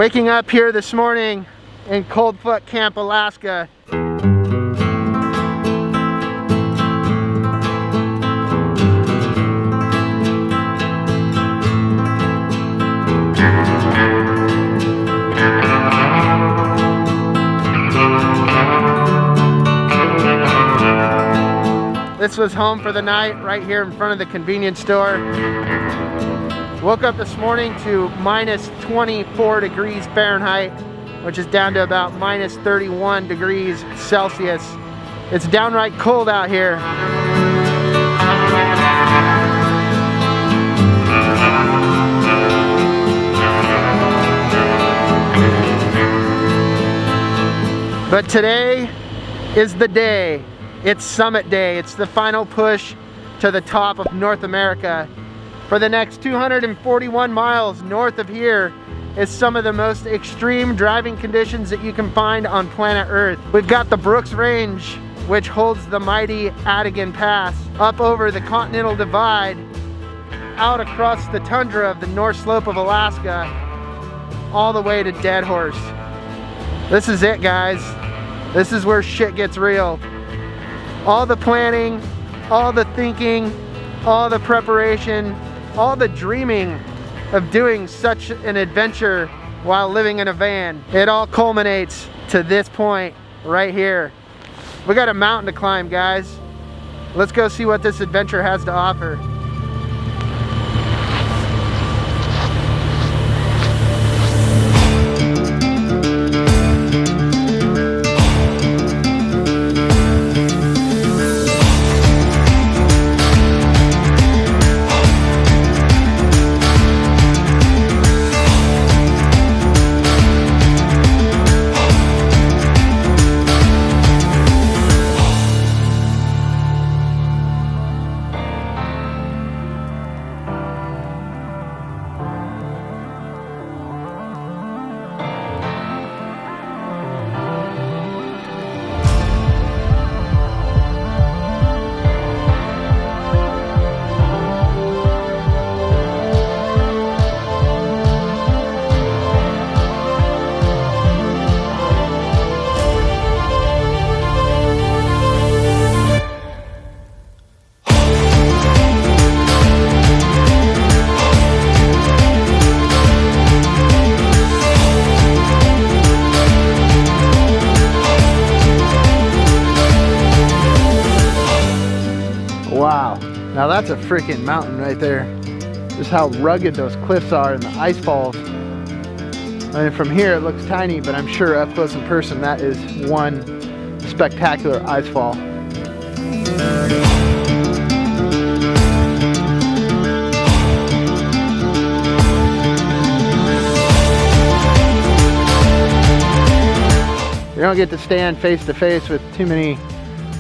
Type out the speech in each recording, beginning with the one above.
Waking up here this morning in Coldfoot Camp, Alaska. This was home for the night right here in front of the convenience store. Woke up this morning to minus 24 degrees Fahrenheit, which is down to about minus 31 degrees Celsius. It's downright cold out here. But today is the day. It's summit day. It's the final push to the top of North America. For the next 241 miles north of here is some of the most extreme driving conditions that you can find on planet Earth. We've got the Brooks Range, which holds the mighty Atigun Pass, up over the Continental Divide, out across the tundra of the North Slope of Alaska, all the way to Deadhorse. This is it, guys. This is where shit gets real. All the planning, all the thinking, all the preparation, all the dreaming of doing such an adventure while living in a van. It all culminates to this point right here. We got a mountain to climb, guys. Let's go see what this adventure has to offer. Wow, now that's a freaking mountain right there. Just how rugged those cliffs are and the ice falls. I mean, from here it looks tiny, but I'm sure up close in person that is one spectacular ice fall. You don't get to stand face to face with too many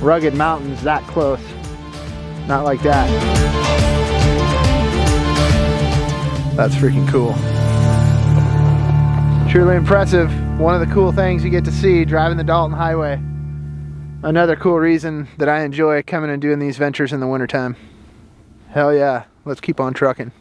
rugged mountains that close. Not like that. That's freaking cool. Truly impressive. One of the cool things you get to see driving the Dalton Highway. Another cool reason that I enjoy coming and doing these ventures in the wintertime. Hell yeah, let's keep on trucking.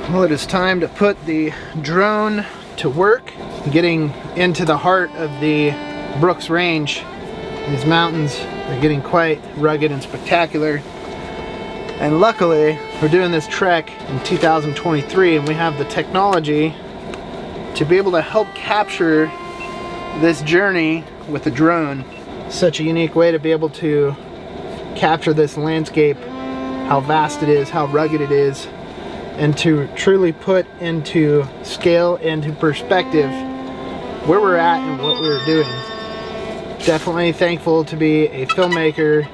Well, it is time to put the drone to work, getting into the heart of the Brooks Range. These mountains are getting quite rugged and spectacular. And luckily, we're doing this trek in 2023 and we have the technology to be able to help capture this journey with the drone. Such a unique way to be able to capture this landscape how vast it is, how rugged it is, and to truly put into scale and to perspective where we're at and what we're doing. Definitely thankful to be a filmmaker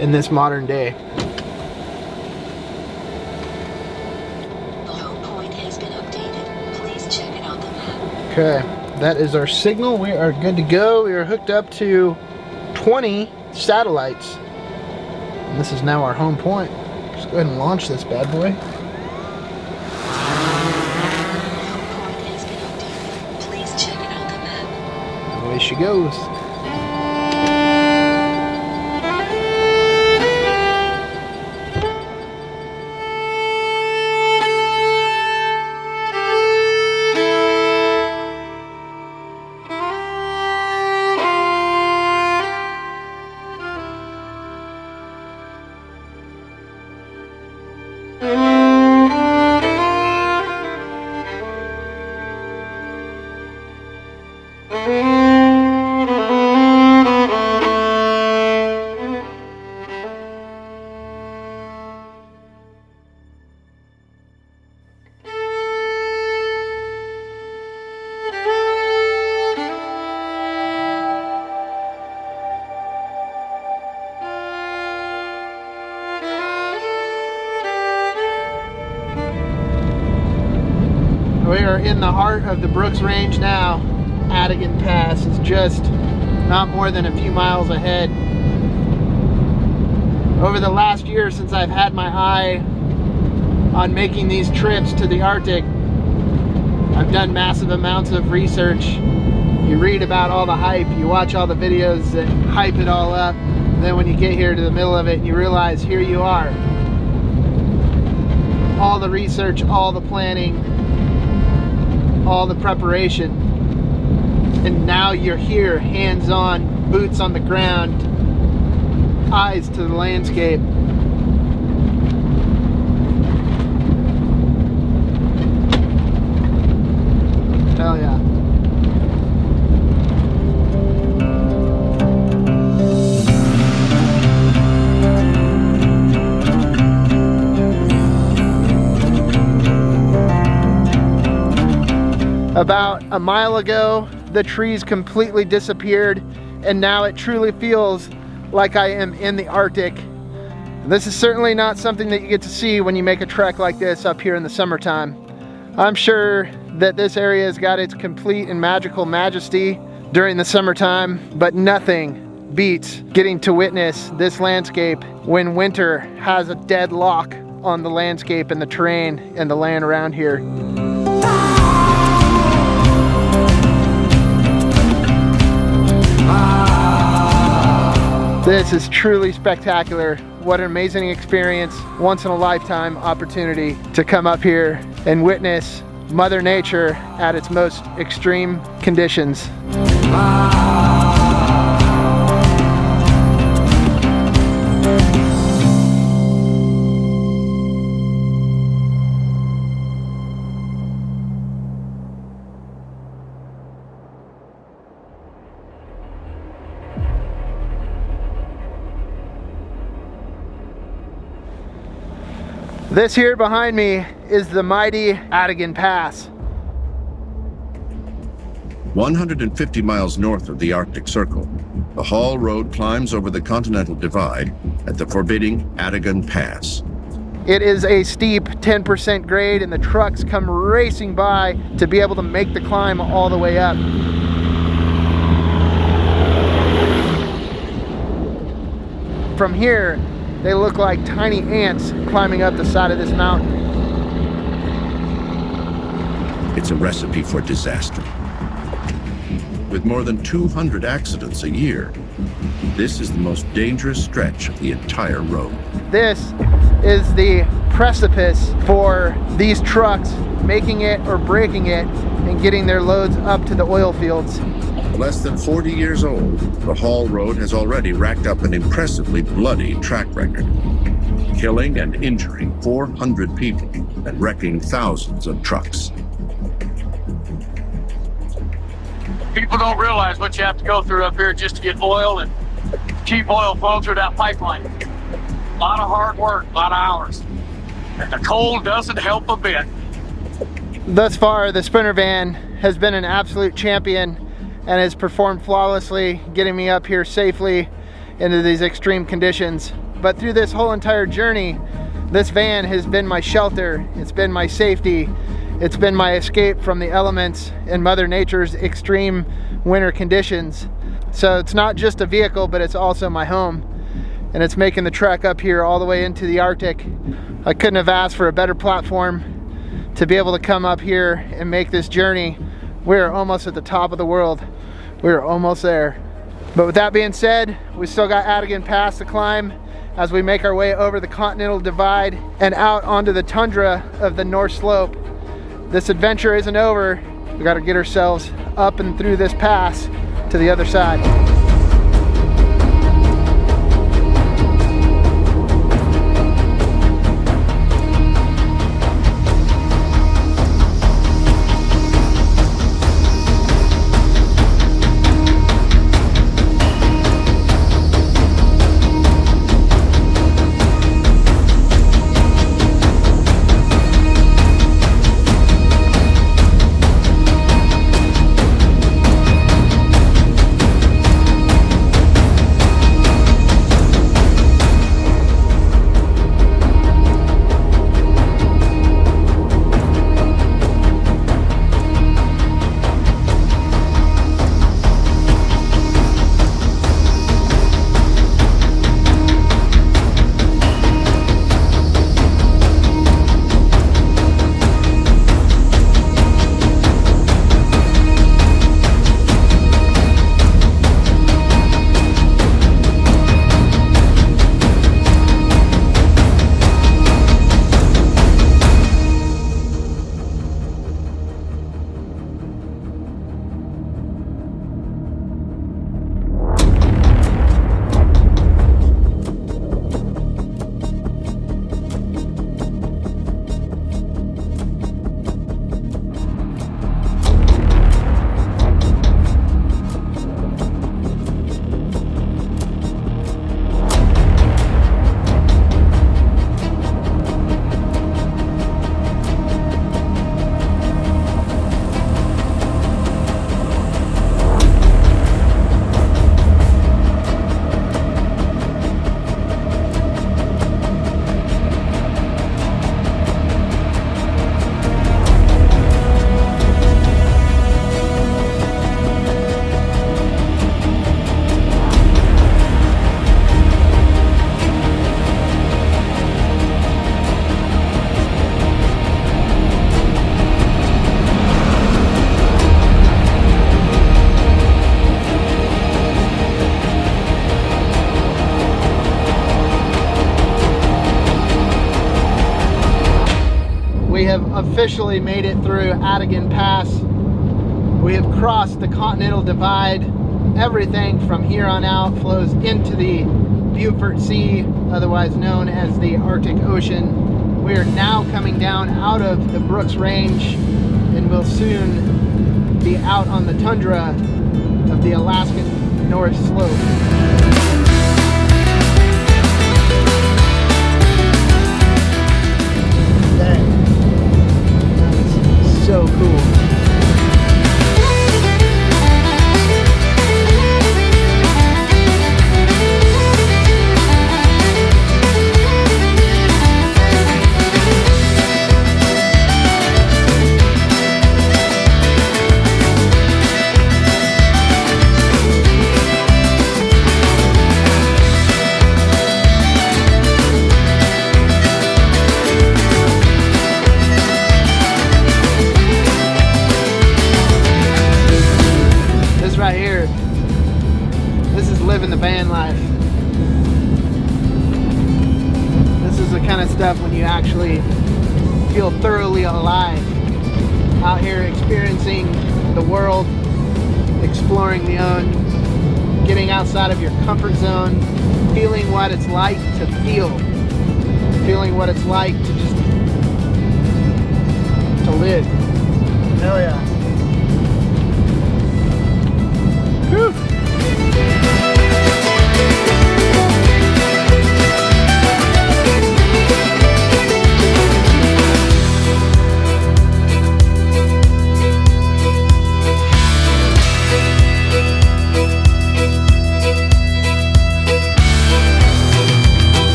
in this modern day. The home point has been updated. Please check it on the map. Okay, that is our signal. We are good to go. We are hooked up to 20 satellites. And this is now our home point. Let's go ahead and launch this bad boy. Home point has been updated. Please check it on the map. Away she goes. We are in the heart of the Brooks Range now. Atigun Pass is just not more than a few miles ahead. Over the last year, since I've had my eye on making these trips to the Arctic, I've done massive amounts of research. You read about all the hype, you watch all the videos that hype it all up, and then when you get here to the middle of it and you realize here you are. All the research, all the planning, all the preparation, and now you're here, hands-on, boots on the ground, eyes to the landscape. Hell yeah. About a mile ago, the trees completely disappeared, and now it truly feels like I am in the Arctic. This is certainly not something that you get to see when you make a trek like this up here in the summertime. I'm sure that this area has got its complete and magical majesty during the summertime, but nothing beats getting to witness this landscape when winter has a dead lock on the landscape and the terrain and the land around here. This is truly spectacular. What an amazing experience, once in a lifetime opportunity to come up here and witness Mother Nature at its most extreme conditions. This here behind me is the mighty Atigun Pass. 150 miles north of the Arctic Circle, the haul road climbs over the Continental Divide at the forbidding Atigun Pass. It is a steep 10% grade, and the trucks come racing by to be able to make the climb all the way up. From here, they look like tiny ants climbing up the side of this mountain. It's a recipe for disaster. With more than 200 accidents a year, this is the most dangerous stretch of the entire road. This is the precipice for these trucks making it or breaking it and getting their loads up to the oil fields. Less than 40 years old, the haul road has already racked up an impressively bloody track record, killing and injuring 400 people and wrecking thousands of trucks. People don't realize what you have to go through up here just to get oil and cheap oil flowing through that pipeline. A lot of hard work, a lot of hours. And the cold doesn't help a bit. Thus far, the Sprinter van has been an absolute champion and has performed flawlessly, getting me up here safely into these extreme conditions. But through this whole entire journey, this van has been my shelter, it's been my safety, it's been my escape from the elements and Mother Nature's extreme winter conditions. So it's not just a vehicle, but it's also my home. And it's making the trek up here all the way into the Arctic. I couldn't have asked for a better platform to be able to come up here and make this journey. We're almost at the top of the world. We're almost there. But with that being said, we still got Atigun Pass to climb as we make our way over the Continental Divide and out onto the tundra of the North Slope. This adventure isn't over. We gotta get ourselves up and through this pass to the other side. We have officially made it through Atigun Pass. We have crossed the Continental Divide. Everything from here on out flows into the Beaufort Sea, otherwise known as the Arctic Ocean. We are now coming down out of the Brooks Range and will soon be out on the tundra of the Alaskan North Slope. So cool. Right here, this is living the van life. This is the kind of stuff when you actually feel thoroughly alive, out here experiencing the world, exploring the own, getting outside of your comfort zone, feeling what it's like to feel, feeling what it's like to just to live. Hell yeah. Whew.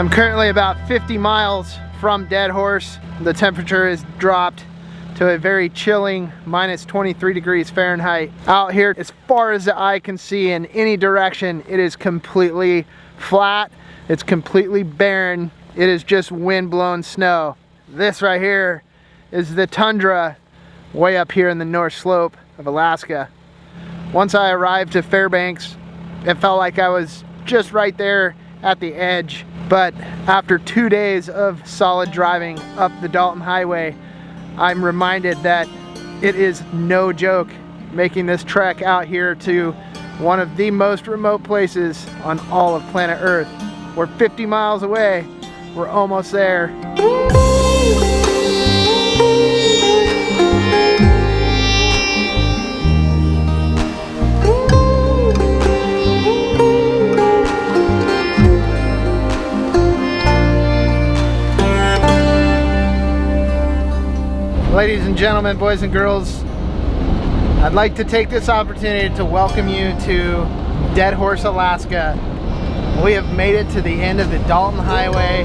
I'm currently about 50 miles from Deadhorse. The temperature has dropped to a very chilling minus 23 degrees Fahrenheit. Out here, as far as the eye can see in any direction, it is completely flat. It's completely barren. It is just wind-blown snow. This right here is the tundra way up here in the North Slope of Alaska. Once I arrived to Fairbanks, it felt like I was just right there at the edge. But after 2 days of solid driving up the Dalton Highway, I'm reminded that it is no joke making this trek out here to one of the most remote places on all of planet Earth. We're 50 miles away. We're almost there. Ladies and gentlemen, boys and girls, I'd like to take this opportunity to welcome you to Deadhorse, Alaska. We have made it to the end of the Dalton Highway.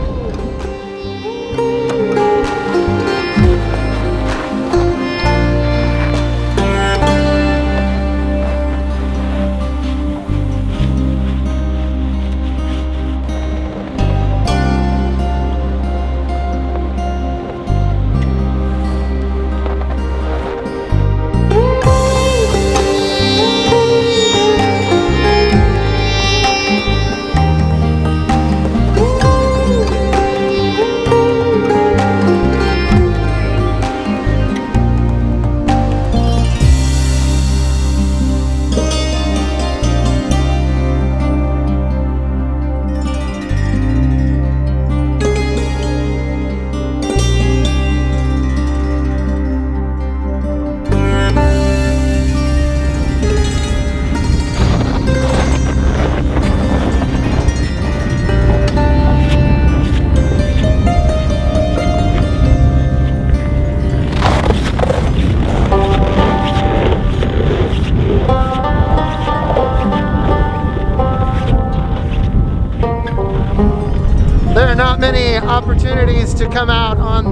There are not many opportunities to come out on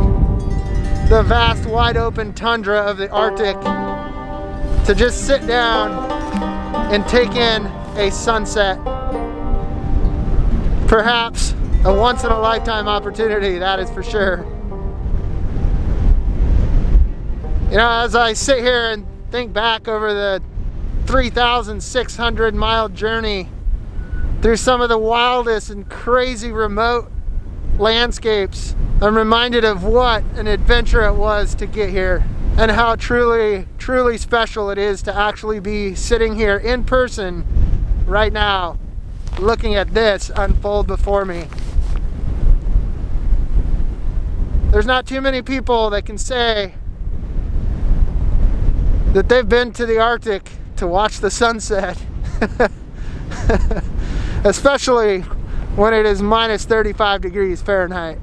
the vast, wide open tundra of the Arctic to just sit down and take in a sunset. Perhaps a once-in-a-lifetime opportunity, that is for sure. You know, as I sit here and think back over the 3,600 mile journey through some of the wildest and crazy remote landscapes, I'm reminded of what an adventure it was to get here and how truly, truly special it is to actually be sitting here in person right now, looking at this unfold before me. There's not too many people that can say that they've been to the Arctic to watch the sunset. Especially when it is minus 35 degrees Fahrenheit.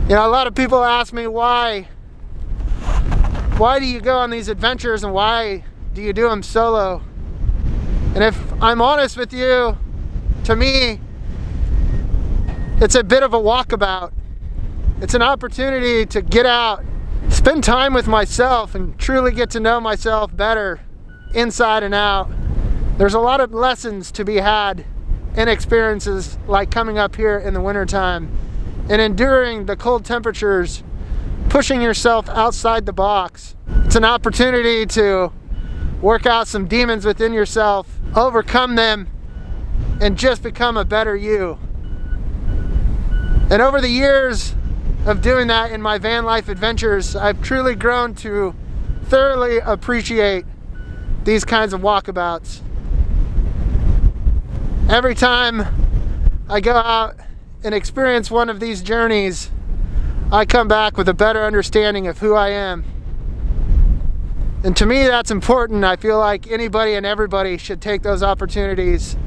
You know, a lot of people ask me why do you go on these adventures and why do you do them solo? And if I'm honest with you, to me, it's a bit of a walkabout. It's an opportunity to get out, spend time with myself and truly get to know myself better inside and out. There's a lot of lessons to be had in experiences like coming up here in the wintertime and enduring the cold temperatures, pushing yourself outside the box. It's an opportunity to work out some demons within yourself, overcome them, and just become a better you. And over the years of doing that in my van life adventures, I've truly grown to thoroughly appreciate these kinds of walkabouts. Every time I go out and experience one of these journeys, I come back with a better understanding of who I am. And to me, that's important. I feel like anybody and everybody should take those opportunities.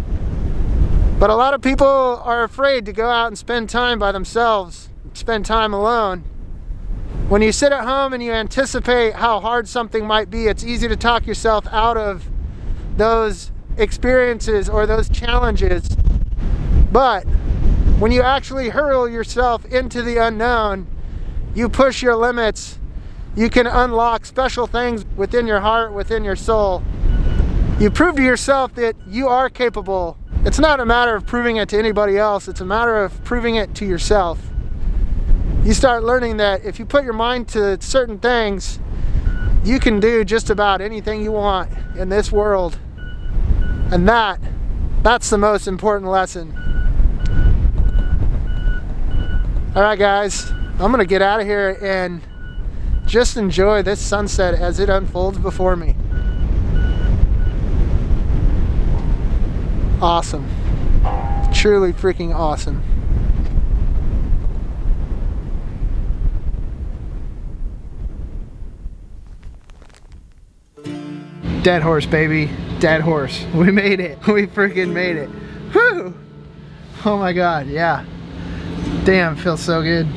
But a lot of people are afraid to go out and spend time by themselves, spend time alone. When you sit at home and you anticipate how hard something might be, it's easy to talk yourself out of those experiences or those challenges. But when you actually hurl yourself into the unknown, you push your limits, you can unlock special things within your heart, within your soul. You prove to yourself that you are capable. It's not a matter of proving it to anybody else, it's a matter of proving it to yourself. You start learning that if you put your mind to certain things, you can do just about anything you want in this world. And that's the most important lesson. All right, guys, I'm gonna get out of here and just enjoy this sunset as it unfolds before me. Awesome. Truly freaking awesome. Deadhorse, baby. Deadhorse. We made it. We freaking made it. Whew! Oh my god, yeah. Damn, feels so good.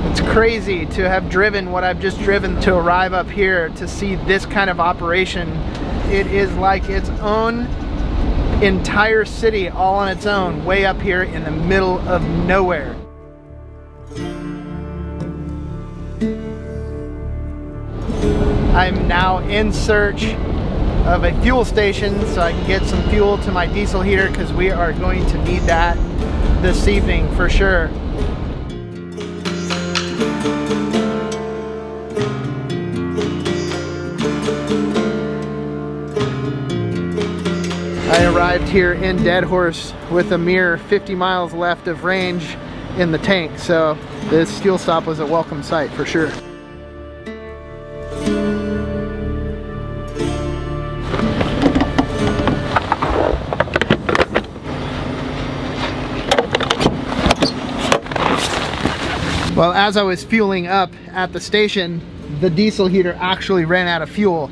It's crazy to have driven what I've just driven to arrive up here to see this kind of operation. It is like its own entire city all on its own, way up here in the middle of nowhere. I'm now in search of a fuel station so I can get some fuel to my diesel heater, because we are going to need that this evening for sure. I arrived here in Deadhorse with a mere 50 miles left of range in the tank, so this fuel stop was a welcome sight for sure. Well, as I was fueling up at the station, the diesel heater actually ran out of fuel.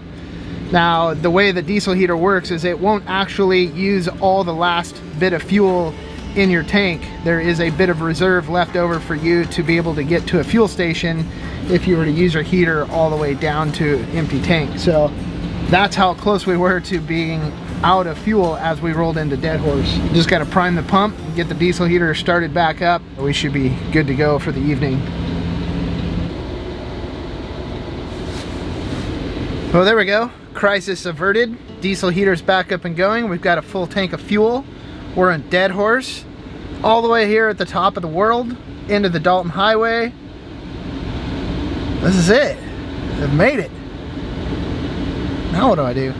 Now, the way the diesel heater works is it won't actually use all the last bit of fuel in your tank. There is a bit of reserve left over for you to be able to get to a fuel station if you were to use your heater all the way down to empty tank. So that's how close we were to being out of fuel as we rolled into Deadhorse. Just got to prime the pump, get the diesel heater started back up. We should be good to go for the evening. Well, there we go. Crisis averted. Diesel heater's back up and going. We've got a full tank of fuel. We're in Deadhorse, all the way here at the top of the world, into the Dalton Highway. This is it. I've made it. Now what do I do?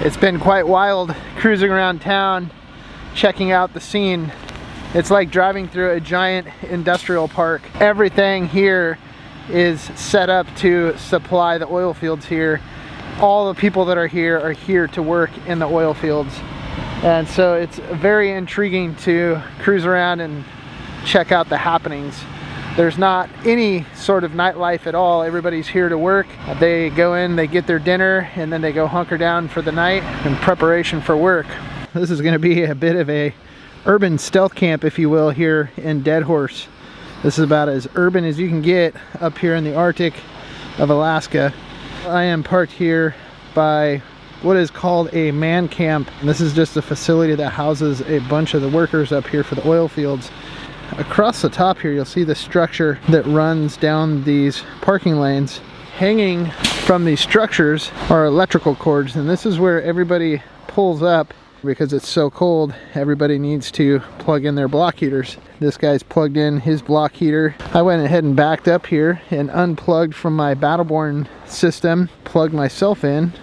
It's been quite wild cruising around town, checking out the scene. It's like driving through a giant industrial park. Everything here is set up to supply the oil fields here. All the people that are here to work in the oil fields. And so it's very intriguing to cruise around and check out the happenings. There's not any sort of nightlife at all. Everybody's here to work. They go in, they get their dinner, and then they go hunker down for the night in preparation for work. This is gonna be a bit of a urban stealth camp, if you will, here in Deadhorse. This is about as urban as you can get up here in the Arctic of Alaska. I am parked here by what is called a man camp. And this is just a facility that houses a bunch of the workers up here for the oil fields. Across the top here, you'll see the structure that runs down these parking lanes. Hanging from these structures are electrical cords, and this is where everybody pulls up. Because it's so cold, everybody needs to plug in their block heaters. This guy's plugged in his block heater. I went ahead and backed up here and unplugged from my Battleborn system, plugged myself in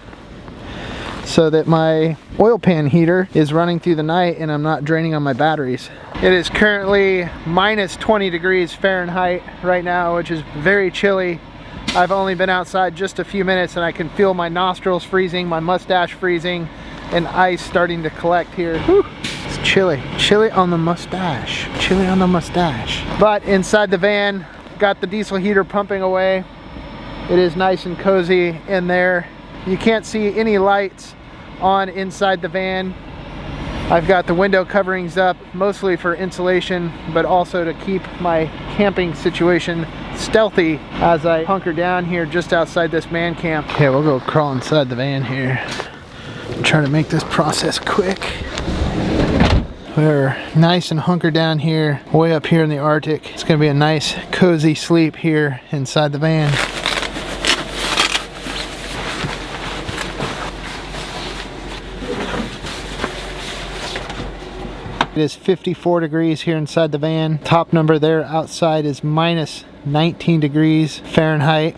so that my oil pan heater is running through the night and I'm not draining on my batteries. It is currently minus 20 degrees Fahrenheit right now, which is very chilly. I've only been outside just a few minutes and I can feel my nostrils freezing, my mustache freezing, and ice starting to collect here. Whew. It's chilly. Chilly on the mustache. Chilly on the mustache. But inside the van, got the diesel heater pumping away. It is nice and cozy in there. You can't see any lights on inside the van. I've got the window coverings up, mostly for insulation, but also to keep my camping situation stealthy as I hunker down here just outside this man camp. Okay, we'll go crawl inside the van here. I'm trying to make this process quick. We're nice and hunkered down here, way up here in the Arctic. It's gonna be a nice, cozy sleep here inside the van. It is 54 degrees here inside the van. Top number there outside is minus 19 degrees Fahrenheit.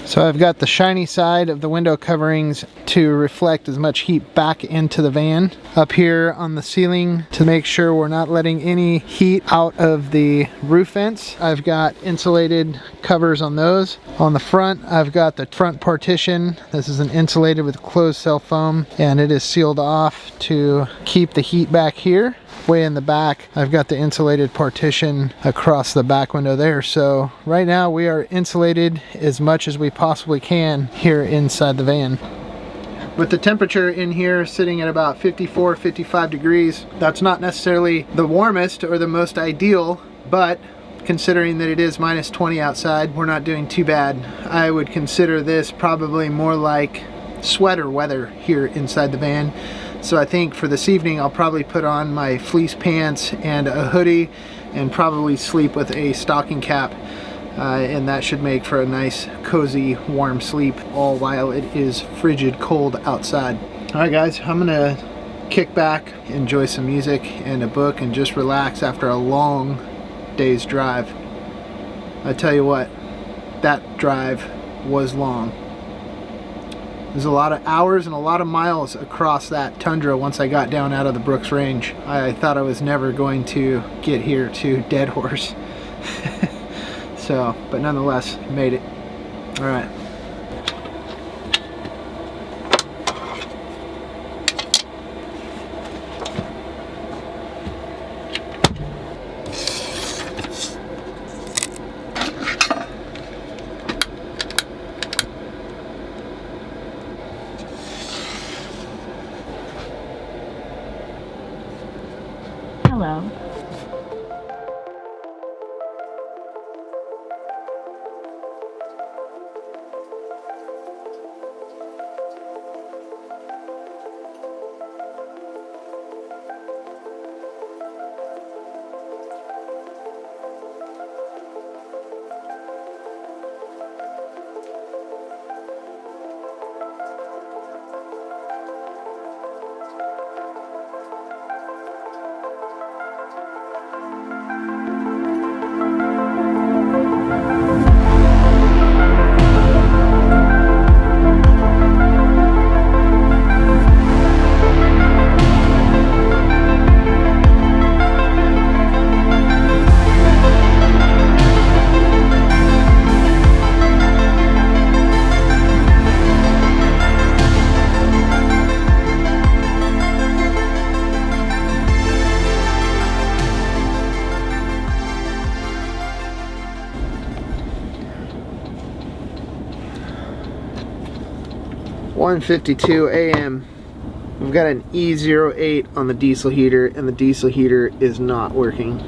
So I've got the shiny side of the window coverings to reflect as much heat back into the van. Up here on the ceiling to make sure we're not letting any heat out of the roof vents. I've got insulated covers on those. On the front, I've got the front partition. This is an insulated with closed cell foam, and it is sealed off to keep the heat back here. Way in the back, I've got the insulated partition across the back window there. So right now we are insulated as much as we possibly can here inside the van. With the temperature in here sitting at about 54, 55 degrees, that's not necessarily the warmest or the most ideal, but considering that it is minus 20 outside, we're not doing too bad. I would consider this probably more like sweater weather here inside the van. So I think for this evening I'll probably put on my fleece pants and a hoodie and probably sleep with a stocking cap, and that should make for a nice cozy warm sleep, all while it is frigid cold outside. Alright guys, I'm gonna kick back, enjoy some music and a book, and just relax after a long day's drive. I tell you what, that drive was long. There's a lot of hours and a lot of miles across that tundra once I got down out of the Brooks Range. I thought I was never going to get here to Deadhorse. So, but nonetheless, made it. All right. Hello. (1:52 a.m. We've got an E08 on the diesel heater, and the diesel heater is not working.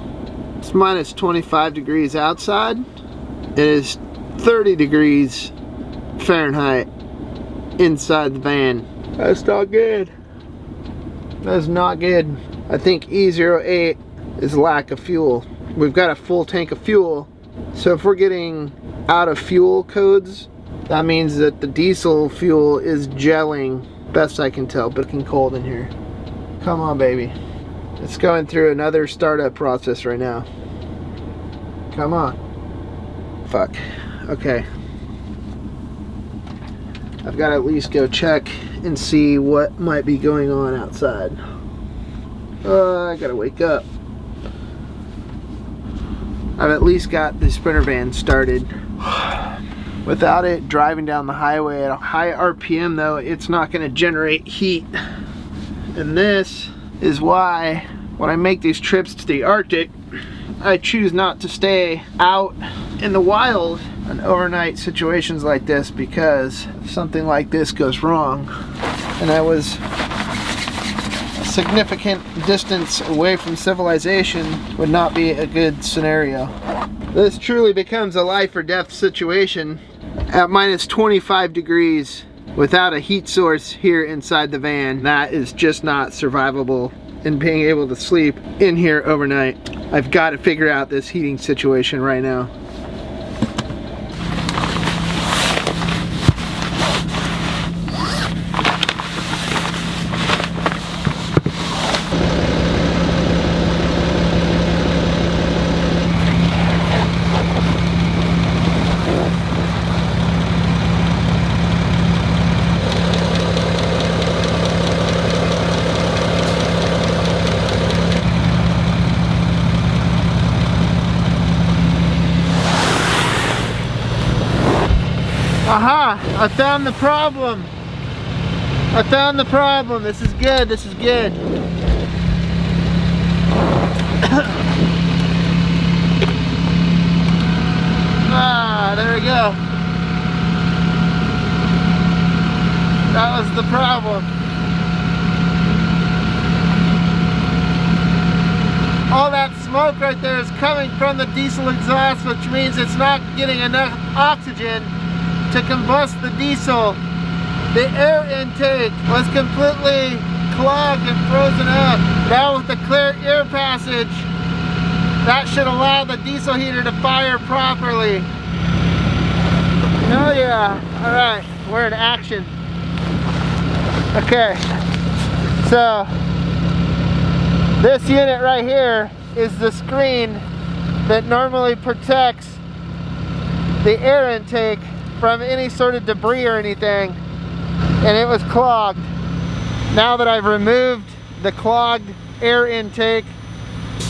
It's minus 25 degrees outside. It is 30 degrees Fahrenheit inside the van. That's not good. That's not good. I think E08 is lack of fuel. We've got a full tank of fuel, so if we're getting out of fuel codes, that means that the diesel fuel is gelling, best I can tell, but it's cold in here. Come on, baby. It's going through another startup process right now. Come on. Fuck. Okay. I've got to at least go check and see what might be going on outside. I gotta wake up. I've at least got the sprinter van started. Without it driving down the highway at a high RPM though, it's not going to generate heat. And this is why when I make these trips to the Arctic, I choose not to stay out in the wild in overnight situations like this, because if something like this goes wrong, and I was significant distance away from civilization would not be a good scenario. This truly becomes a life or death situation at minus 25 degrees without a heat source here inside the van. That is just not survivable in being able to sleep in here overnight. I've got to figure out this heating situation right now. Aha! I found the problem! I found the problem! This is good, this is good. Ah, there we go. That was the problem. All that smoke right there is coming from the diesel exhaust, which means it's not getting enough oxygen to combust the diesel. The air intake was completely clogged and frozen up. Now with the clear air passage, that should allow the diesel heater to fire properly. Oh yeah, all right, we're in action. Okay, so this unit right here is the screen that normally protects the air intake from any sort of debris or anything, and it was clogged. Now that I've removed the clogged air intake,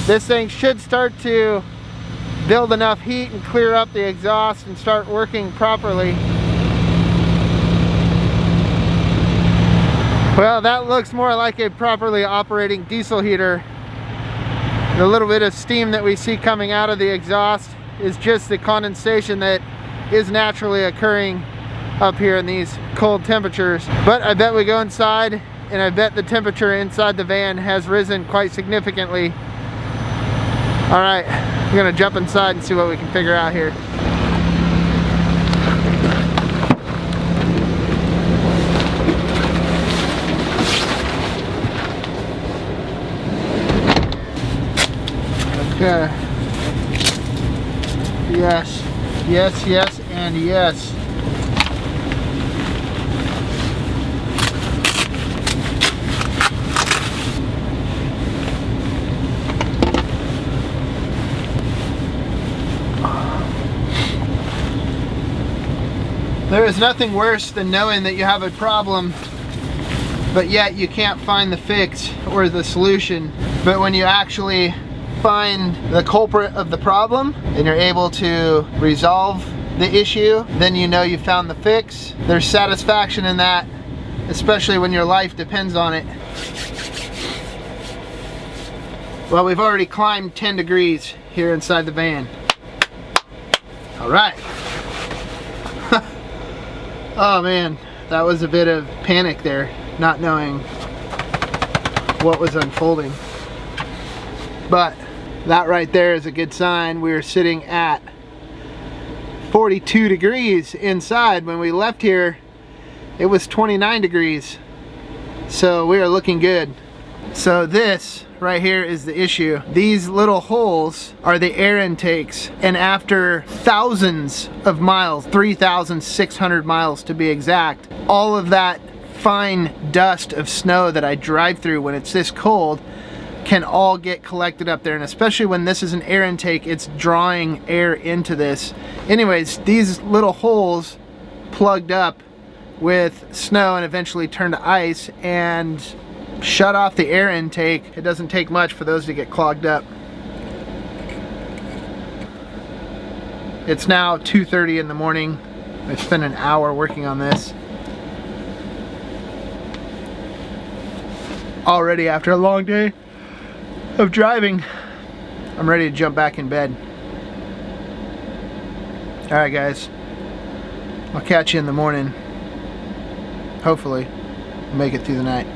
this thing should start to build enough heat and clear up the exhaust and start working properly. Well, that looks more like a properly operating diesel heater. The little bit of steam that we see coming out of the exhaust is just the condensation that is naturally occurring up here in these cold temperatures. But I bet we go inside, and I bet the temperature inside the van has risen quite significantly. All right, I'm gonna jump inside and see what we can figure out here. Okay. Yes. Yes, yes, and yes. There is nothing worse than knowing that you have a problem, but yet you can't find the fix or the solution. But when you actually find the culprit of the problem and you're able to resolve the issue, then you know you found the fix. There's satisfaction in that, especially when your life depends on it. Well, we've already climbed 10 degrees here inside the van. All right. Oh man, that was a bit of panic there, not knowing what was unfolding. But that right there is a good sign. We are sitting at 42 degrees inside. When we left here, it was 29 degrees. So we are looking good. So this right here is the issue. These little holes are the air intakes, and after thousands of miles, 3,600 miles to be exact, all of that fine dust of snow that I drive through when it's this cold can all get collected up there, and especially when this is an air intake, it's drawing air into this. Anyways, these little holes plugged up with snow and eventually turned to ice and shut off the air intake. It doesn't take much for those to get clogged up. It's now 2:30 in the morning. I've spent an hour working on this. Already after a long day of driving, I'm ready to jump back in bed. Alright guys, I'll catch you in the morning. Hopefully, make it through the night.